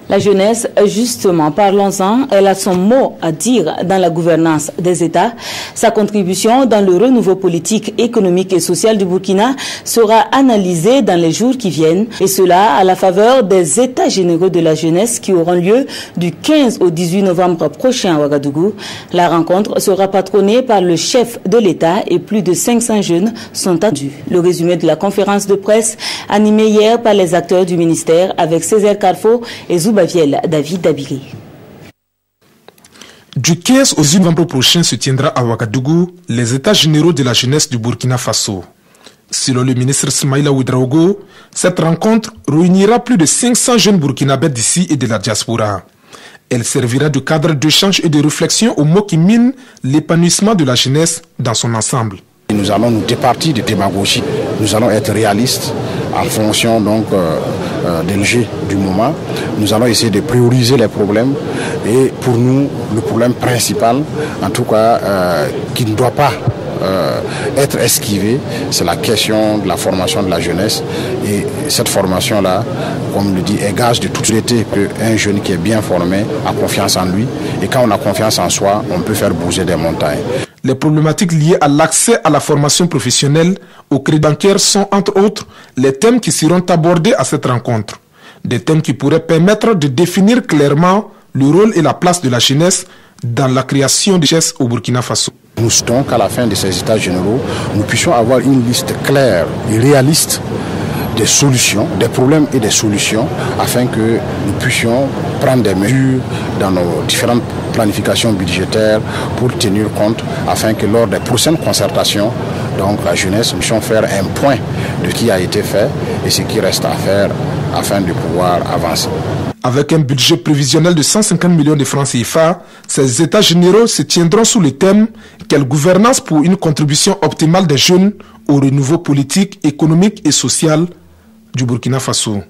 La jeunesse, justement, parlons-en, elle a son mot à dire dans la gouvernance des États. Sa contribution dans le renouveau politique, économique et social du Burkina sera analysée dans les jours qui viennent, et cela à la faveur des États généraux de la jeunesse qui auront lieu du 15 au 18 novembre prochain à Ouagadougou. La rencontre sera patronnée par le chef de l'État et plus de 500 jeunes sont attendus. Le résumé de la conférence de presse animée hier par les acteurs du ministère avec Césaire Carfo et David Dabiri. Du 15 au 18 novembre prochain se tiendra à Ouagadougou les États généraux de la jeunesse du Burkina Faso. Selon le ministre Smaïla Ouedraogo, cette rencontre réunira plus de 500 jeunes burkinabés d'ici et de la diaspora. Elle servira de cadre d'échange et de réflexion aux mots qui minent l'épanouissement de la jeunesse dans son ensemble. Nous allons nous départir de démagogie, nous allons être réalistes en fonction donc des enjeux du moment. Nous allons essayer de prioriser les problèmes et pour nous le problème principal, en tout cas qui ne doit pas être esquivé, c'est la question de la formation de la jeunesse. Et cette formation-là, comme le dit, est gage de toute l'été qu'un jeune qui est bien formé a confiance en lui. Et quand on a confiance en soi, on peut faire bouger des montagnes. Les problématiques liées à l'accès à la formation professionnelle au crédit bancaire sont entre autres les thèmes qui seront abordés à cette rencontre. Des thèmes qui pourraient permettre de définir clairement le rôle et la place de la jeunesse dans la création de richesses au Burkina Faso. Nous souhaitons qu'à la fin de ces états généraux, nous puissions avoir une liste claire et réaliste des solutions, des problèmes et des solutions, afin que nous puissions prendre des mesures dans nos différentes planifications budgétaires pour tenir compte, afin que lors des prochaines concertations, donc la jeunesse, nous puissions faire un point de ce qui a été fait et ce qui reste à faire afin de pouvoir avancer. Avec un budget prévisionnel de 150 millions de francs CFA, ces états généraux se tiendront sous le thème « Quelle gouvernance pour une contribution optimale des jeunes au renouveau politique, économique et social du Burkina Faso ».